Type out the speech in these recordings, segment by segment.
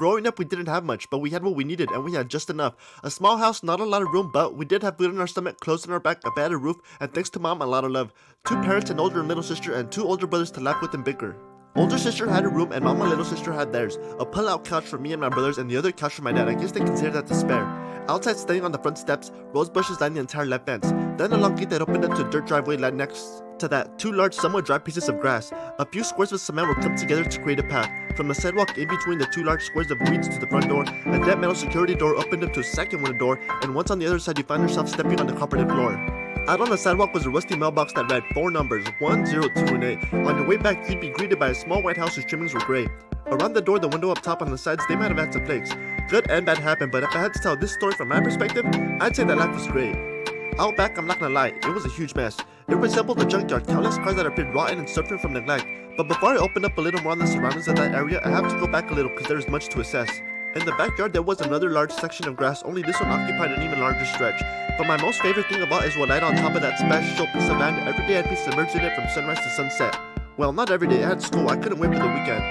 Growing up, we didn't have much, but we had what we needed, and we had just enough. A small house, not a lot of room, but we did have food in our stomach, clothes on our back, a bed, a roof, and thanks to mom, a lot of love. 2 parents, an older and little sister, and 2 older brothers to laugh with and bicker. Older sister had a room, and mom and little sister had theirs. A pull-out couch for me and my brothers, and the other couch for my dad. I guess they considered that to spare. Outside, standing on the front steps, rose bushes lined the entire left fence. Then a long gate that opened up to a dirt driveway led next to that. 2 large, somewhat dry pieces of grass. A few squares of cement were clumped together to create a path. From the sidewalk in between the 2 large squares of weeds to the front door, a dead metal security door opened up to a second wooden door, and once on the other side you find yourself stepping on the carpeted floor. Out on the sidewalk was a rusty mailbox that read 4 numbers, 1, 0, 2, and 8. On your way back, you'd be greeted by a small white house whose trimmings were gray. Around the door, the window up top on the sides, they might have had some flakes. Good and bad happened, but if I had to tell this story from my perspective, I'd say that life was great. Out back, I'm not gonna lie, it was a huge mess. It resembled a junkyard, countless cars that appeared rotten and suffering from neglect. But before I open up a little more on the surroundings of that area, I have to go back a little because there is much to assess. In the backyard, there was another large section of grass, only this one occupied an even larger stretch. But my most favorite thing about is what lied on top of that special piece of land. Every day I'd be submerged in it from sunrise to sunset. Well, not every day, I had school, I couldn't wait for the weekend.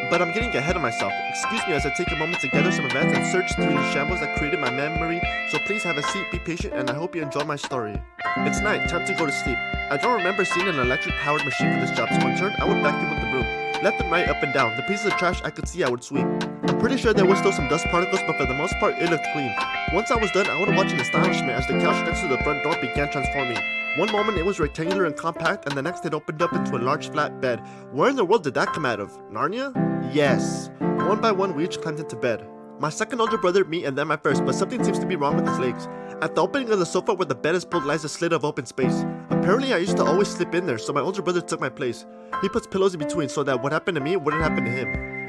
But I'm getting ahead of myself. Excuse me as I take a moment to gather some events and search through the shambles that created my memory, so please have a seat, be patient, and I hope you enjoy my story. It's night, time to go to sleep. I don't remember seeing an electric-powered machine for this job, so in turn, I would vacuum with the broom. Left and right, up and down. The pieces of trash I could see I would sweep. I'm pretty sure there was still some dust particles, but for the most part, it looked clean. Once I was done, I would watch in astonishment as the couch next to the front door began transforming. One moment it was rectangular and compact, and the next it opened up into a large flat bed. Where in the world did that come out of? Narnia? Yes. One by one, we each climbed into bed. My second older brother, me, and then my first, but something seems to be wrong with his legs. At the opening of the sofa where the bed is pulled lies a slit of open space. Apparently I used to always slip in there, so my older brother took my place. He puts pillows in between so that what happened to me wouldn't happen to him.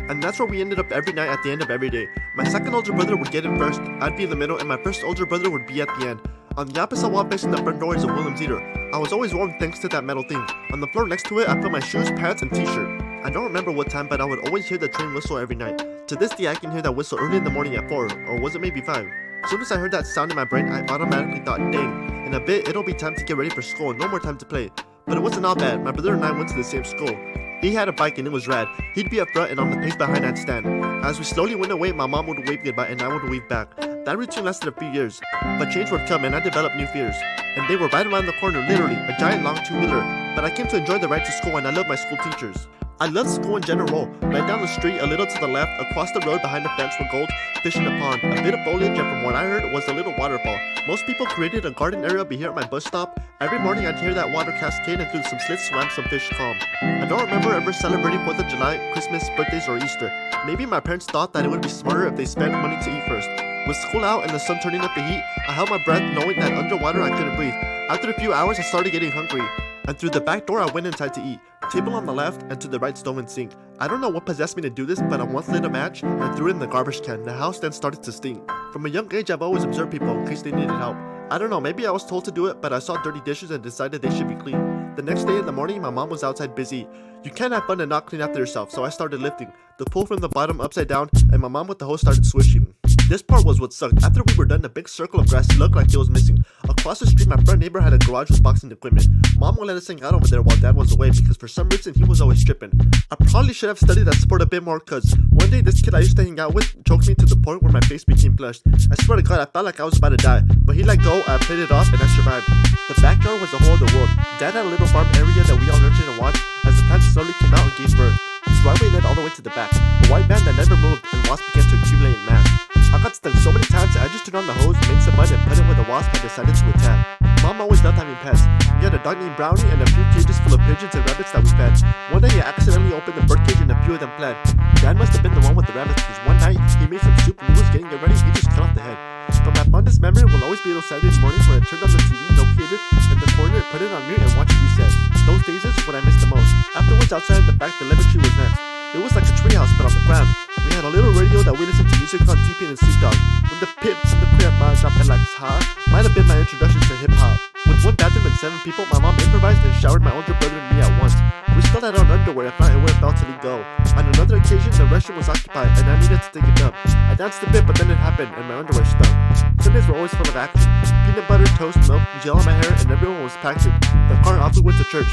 And that's where we ended up every night at the end of every day. My second older brother would get in first, I'd be in the middle, and my first older brother would be at the end. On the opposite wall facing the front door is a Williams eater. I was always warm thanks to that metal thing. On the floor next to it, I put my shoes, pants, and t-shirt. I don't remember what time, but I would always hear the train whistle every night. To this day, I can hear that whistle early in the morning at 4, or was it maybe 5? As soon as I heard that sound in my brain, I automatically thought, dang, in a bit it'll be time to get ready for school, no more time to play. But it wasn't all bad. My brother and I went to the same school. He had a bike and it was rad. He'd be up front and on the pace behind I'd stand. As we slowly went away, my mom would wave goodbye and I would wave back. That routine lasted a few years, but change would come and I developed new fears. And they were right around the corner, literally, a giant long 2-wheeler. But I came to enjoy the ride to school and I loved my school teachers. I loved school in general. Right down the street, a little to the left, across the road behind the fence were gold, fish in a pond, a bit of foliage, and from what I heard was a little waterfall. Most people created a garden area be here at my bus stop. Every morning I'd hear that water cascade and through some slits swam some fish calm. I don't remember ever celebrating 4th of July, Christmas, birthdays, or Easter. Maybe my parents thought that it would be smarter if they spent money to eat first. With school out and the sun turning up the heat, I held my breath knowing that underwater I couldn't breathe. After a few hours I started getting hungry, and through the back door I went inside to eat. Table on the left and to the right stove and sink. I don't know what possessed me to do this, but I once lit a match and threw it in the garbage can. The house then started to stink. From a young age I've always observed people in case they needed help. I don't know, maybe I was told to do it, but I saw dirty dishes and decided they should be clean. The next day in the morning my mom was outside busy. You can't have fun and not clean after yourself, so I started lifting. The pool from the bottom upside down and my mom with the hose started swishing. This part was what sucked. After we were done, the big circle of grass looked like it was missing. Across the street, my front neighbor had a garage with boxing equipment. Mom would let us hang out over there while Dad was away because for some reason he was always tripping. I probably should have studied that sport a bit more cause one day this kid I used to hang out with choked me to the point where my face became flushed. I swear to God, I felt like I was about to die, but he let go, I played it off, and I survived. The backyard was a whole other world. Dad had a little farm area that we all nurtured and watched as the plants slowly came out and gave birth. His driveway led all the way to the back, a white band that never moved, and wasps began to accumulate in mass. I got stung so many times that I just turned on the hose, made some mud, and put it where the wasp had decided to attack. Mom always loved having pets. We had a dog named Brownie and a few cages full of pigeons and rabbits that we fed. One day he accidentally opened the bird cage and a few of them fled. Dad must have been the one with the rabbits because one night he made some soup and he was getting it ready, he just cut off the head. But my fondest memory will always be those Saturday mornings when I turned on the TV, located in the corner, put it on mute, and watched Reset. Those days is what I missed the most. Afterwards, outside in the back, the lemon tree was next. It was like a treehouse, but on the ground. We had a little radio that we listened to music on TP and Snoop Dogg. When the pips in the crib dropped like ha, might have been my introduction to hip hop. With one bathroom and 7 people, my mom improvised and showered my older brother and me at once. We still had on underwear if not and where it felt till he go. On another occasion, the restroom was occupied and I needed to take a dump. I danced a bit, but then it happened and my underwear stunk. Sundays were always full of action. Peanut butter, toast, milk, gel on my hair, and everyone was packed in. The car off we went to church.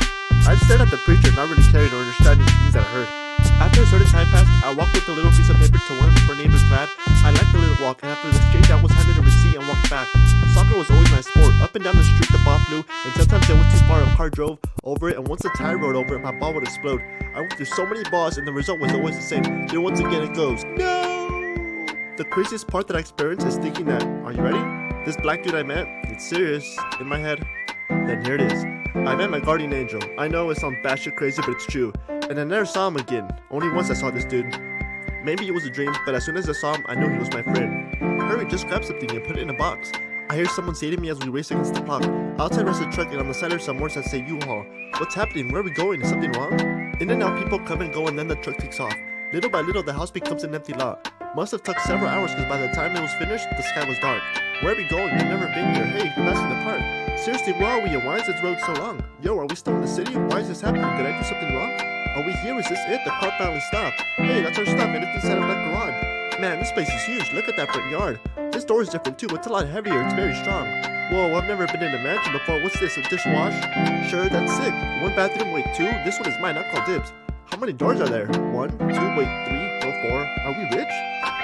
I stared at the preacher, not really caring or understanding things that I heard. After a certain time passed, I walked with a little piece of paper to one of our neighbor's sidewalk, and after the exchange I was handed a receipt and walked back. Soccer was always my sport. Up and down the street the ball flew, and sometimes it went too far, a car drove over it, and once the tire rode over it, my ball would explode. I went through so many balls, and the result was always the same. Then once again it goes, no! The craziest part that I experienced is thinking that, are you ready? This black dude I met, it's serious, in my head. Then here it is. I met my guardian angel. I know it sounds batshit crazy, but it's true. And I never saw him again. Only once I saw this dude. Maybe it was a dream, but as soon as I saw him, I knew he was my friend. Hurry, just grab something and put it in a box. I hear someone say to me as we race against the clock. Outside rests a truck, and on the side are some words that say U-Haul. What's happening? Where are we going? Is something wrong? In and out people come and go, and then the truck takes off. Little by little, the house becomes an empty lot. Must have took several hours because by the time it was finished, the sky was dark. Where are we going? We've never been here. Hey, you're passing the park. Seriously, where are we and why is this road so long? Yo, are we still in the city? Why is this happening? Did I do something wrong? Are we here? Is this it? The car finally stopped. Hey, that's our stuff. Anything set up like garage. Man, this place is huge. Look at that front yard. This door is different too. It's a lot heavier. It's very strong. Whoa, I've never been in a mansion before. What's this? A dishwash? Sure, that's sick. One bathroom, wait, two? This one is mine. I'll call dibs. How many doors are there? 1, 2, wait, 3, 4. Are we rich?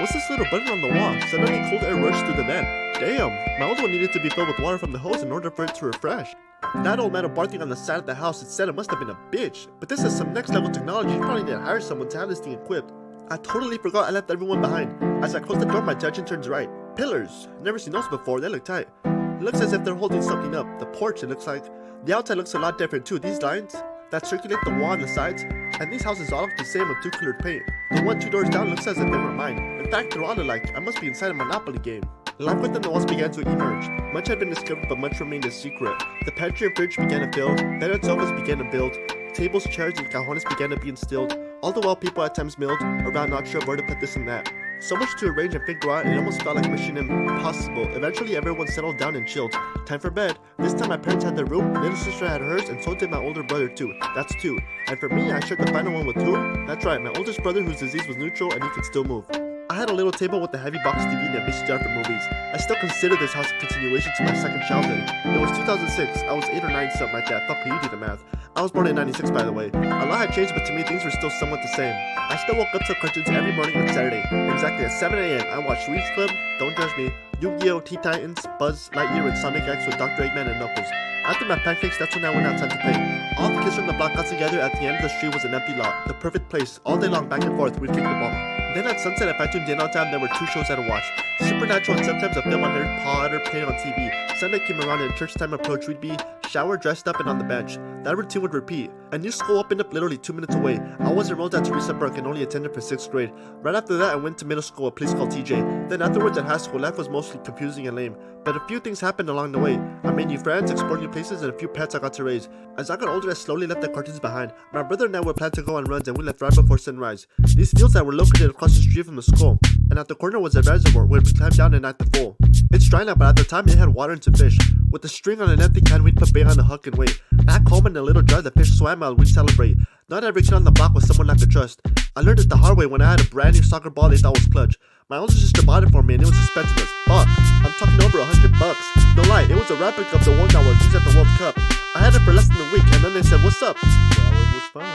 What's this little button on the wall? Suddenly cold air rushed through the vent. Damn, my old one needed to be filled with water from the hose in order for it to refresh. That old man barking on the side of the house, it said it must have been a bitch. But this is some next level technology. You probably need to hire someone to have this thing equipped. I totally forgot I left everyone behind. As I close the door, my attention turns right. Pillars. Never seen those before. They look tight. It looks as if they're holding something up. The porch, it looks like. The outside looks a lot different too. These lines that circulate the wall on the sides, and these houses all look the same with 2-colored paint. The one 2 doors down looks as if they were mine. In fact, they're all alike. I must be inside a Monopoly game. Life within the walls began to emerge. Much had been discovered, but much remained a secret. The pantry and fridge began to fill. Bed and sofas began to build. Tables, chairs, and cajones began to be instilled. All the while, people at times milled around, not sure where to put this and that. So much to arrange and figure out, it almost felt like mission impossible. Eventually, everyone settled down and chilled. Time for bed. This time, my parents had their room, little sister had hers, and so did my older brother too. That's 2. And for me, I shared the final one with who? That's right, my oldest brother whose disease was neutral and he could still move. I had a little table with a heavy box TV and a VCR for movies. I still consider this house a continuation to my second childhood. It was 2006. I was 8 or 9, something like that. Fuck, you do the math. I was born in 96, by the way. A lot had changed, but to me, things were still somewhat the same. I still woke up to cartoons every morning on Saturday. Exactly at 7 a.m., I watched Winx Club, Don't Judge Me, Yu-Gi-Oh!, Teen Titans, Buzz Lightyear, and Sonic X with Dr. Eggman and Knuckles. After my pancakes, that's when I went outside to play. All the kids from the block got together at the end of the street was an empty lot. The perfect place. All day long, back and forth, we'd kick the ball. Then at sunset, if I tuned in on time, there were 2 shows I'd watch. Supernatural and sometimes a film on Harry Potter playing on TV. Sunday came around and church time approached, we'd be showered, dressed up, and on the bench. That routine would repeat. A new school opened up literally 2 minutes away. I was enrolled at Teresa Burke and only attended for 6th grade. Right after that, I went to middle school, a place called TJ. Then afterwards at high school, life was mostly confusing and lame. But a few things happened along the way. I made new friends, explored new places, and a few pets I got to raise. As I got older, I slowly left the cartoons behind. My brother and I would plan to go on runs, and we left right before sunrise. These fields that were located across the street from the school, and at the corner was a reservoir where we'd climb down and at the full. It's dry now, but at the time it had water and some fish. With a string on an empty can, we'd put bait on the hook and wait. Back home in a little jar, the fish swam out, we'd celebrate. Not every kid on the block was someone I could trust. I learned it the hard way when I had a brand new soccer ball they thought was clutch. My older sister bought it for me and it was expensive as fuck. I'm talking over $100. No lie, it was a replica of the one that was used at the World Cup. I had it for less than a week and then they said, "What's up?" Well, it was fun.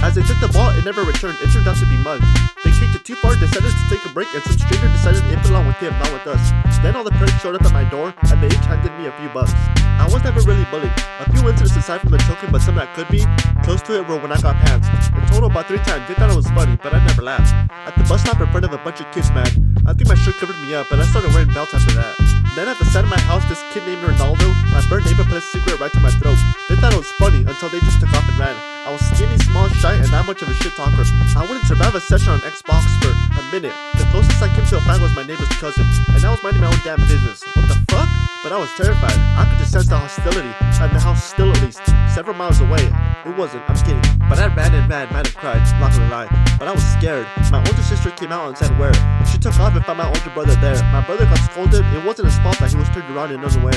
As they took the ball, it never returned. It turned out to be mud. They kicked it too far, decided to take a break, and some stranger decided it belonged with him, not with us. Then all the parents showed up at my door, and they each handed me a few bucks. I was never really bullied. A few incidents aside from the choking, but some that could be. Close to it were when I got pantsed. In total, about 3 times. They thought it was funny, but I never laughed. At the bus stop in front of a bunch of kids, man. I think my shirt covered me up, but I started wearing belts after that. Then at the side of my house, this kid named Ronaldo, my bird neighbor, put a cigarette right to my throat. They thought it was funny until they just took off and ran. I was skinny, small, shy, and not much of a shit talker. I wouldn't survive a session on Xbox for a minute. The closest I came to a fight was my neighbor's cousin, and I was minding my own damn business. What the fuck? But I was terrified. I could just sense the hostility, and the house still at least several miles away. It wasn't, I'm kidding. But I ran and ran, might have cried, not gonna lie. But I was scared. My older sister came out and said where. She took off and found my older brother there. My brother got scolded. It wasn't his fault that he was turned around and unaware.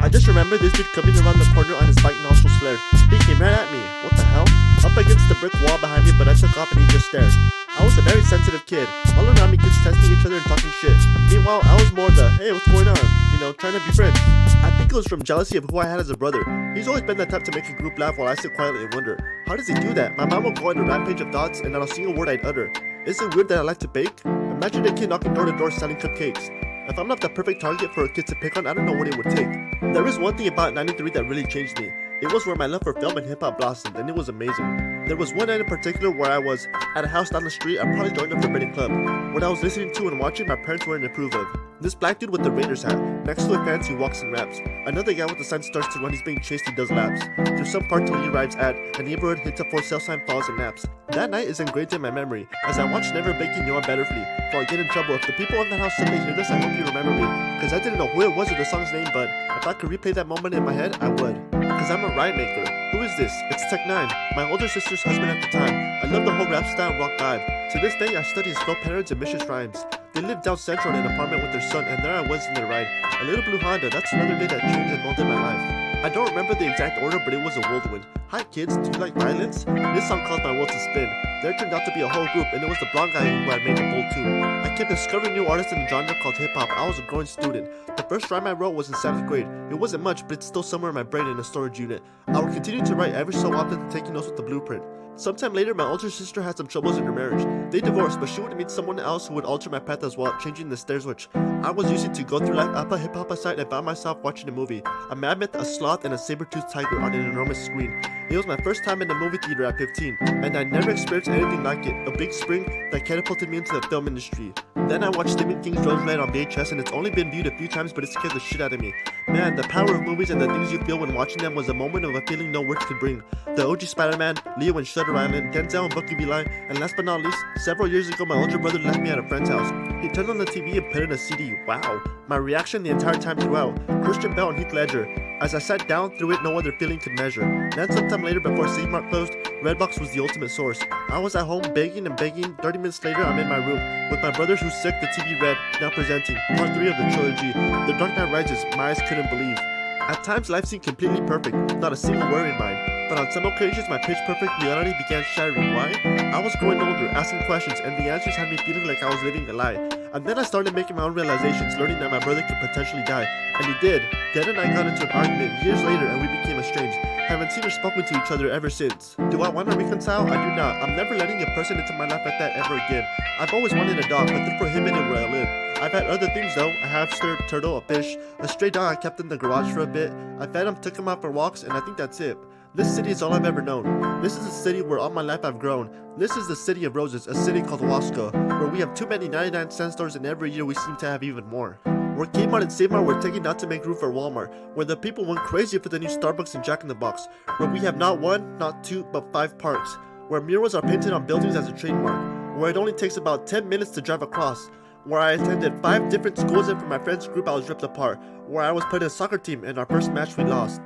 I just remember this dude coming around the corner on his bike, nostrils flared. He came right at me. What the hell? Up against the brick wall behind me, but I took off and he just stared. I was a very sensitive kid. All around me, kids testing each other and talking shit. Meanwhile, I was more the, hey, what's going on? You know, trying to be friends. I think it was from jealousy of who I had as a brother. He's always been the type to make a group laugh while I sit quietly and wonder, how does he do that? My mom will go on a rampage of thoughts and I'll sing a word I'd utter. Is it weird that I like to bake? Imagine a kid knocking door to door selling cupcakes. If I'm not the perfect target for a kid to pick on, I don't know what it would take. There is one thing about '93 that really changed me. It was where my love for film and hip-hop blossomed, and it was amazing. There was one night in particular where I was at a house down the street. I probably joined a forbidden club. What I was listening to and watching, my parents wouldn't approve of. This black dude with the Raiders hat, next to a fancy walks and raps. Another guy with the sign starts to run, he's being chased, he does laps. Through some part till he arrives at a neighborhood, hits a for sale sign, falls and naps. That night is engraved in my memory, as I watch Never Baking You on Better Flee. Before I get in trouble, if the people in the house someday hear this, I hope you remember me. Cause I didn't know who it was or the song's name, but if I could replay that moment in my head, I would. Cause I'm a rhyme maker. Who is this? It's Tech 9, my older sister's husband at the time. I love the whole rap style and rock vibe. To this day, I study his flow patterns and vicious rhymes. They lived down central in an apartment with their son, and there I was in their ride. A little blue Honda, that's another day that changed and molded my life. I don't remember the exact order, but it was a whirlwind. Hi kids, do you like violence? This song caused my world to spin. There turned out to be a whole group, and it was the blonde guy who had made the bold tune. I kept discovering new artists in the genre called hip-hop. I was a growing student. The first rhyme I wrote was in 7th grade. It wasn't much, but it's still somewhere in my brain in a storage unit. I would continue to write every so often, taking notes with the blueprint. Sometime later, my older sister had some troubles in her marriage. They divorced, but she would meet someone else who would alter my path as well, changing the stairs which I was using to go through life. I put hip-hop aside and found myself watching a movie. A mammoth, a sloth, and a saber-toothed tiger on an enormous screen. It was my first time in a movie theater at 15, and I never experienced anything like it. A big spring that catapulted me into the film industry. Then I watched Stephen King's Robledo on VHS, and it's only been viewed a few times, but it scared the shit out of me. Man, the power of movies and the things you feel when watching them was a moment of a feeling no words could bring. The OG Spider-Man, Leo and Shutter Island, Denzel and Bucky V. Line, and last but not least, several years ago my older brother left me at a friend's house. He turned on the TV and put in a CD. Wow. My reaction the entire time throughout. Christian Bale and Heath Ledger. As I sat down through it, no other feeling could measure. Then sometime later, before Mart closed, Redbox was the ultimate source. I was at home begging and begging. 30 minutes later, I'm in my room with my brothers who's sick. The TV red, now presenting part 3 of the trilogy. The Dark Knight Rises. My eyes couldn't believe. At times, life seemed completely perfect, not a single worry in mind. But on some occasions, my pitch-perfect reality began shattering. Why? I was growing older, asking questions, and the answers had me feeling like I was living a lie. And then I started making my own realizations, learning that my brother could potentially die. And he did. Dad and I got into an argument years later, and we became estranged. Haven't seen or spoken to each other ever since. Do I want to reconcile? I do not. I'm never letting a person into my life like that ever again. I've always wanted a dog, but they're prohibited where I live. I've had other things though, a hamster, turtle, a fish, a stray dog I kept in the garage for a bit. I fed him, took him out for walks, and I think that's it. This city is all I've ever known. This is a city where all my life I've grown. This is the city of roses, a city called Wasco, where we have too many 99-cent stores and every year we seem to have even more. Where Kmart and Save Mart were taken out to make room for Walmart, where the people went crazy for the new Starbucks and Jack in the Box, where we have not 1, not 2, but 5 parks, where murals are painted on buildings as a trademark, where it only takes about 10 minutes to drive across, where I attended 5 different schools and for my friends group I was ripped apart, where I was put in a soccer team and our first match we lost.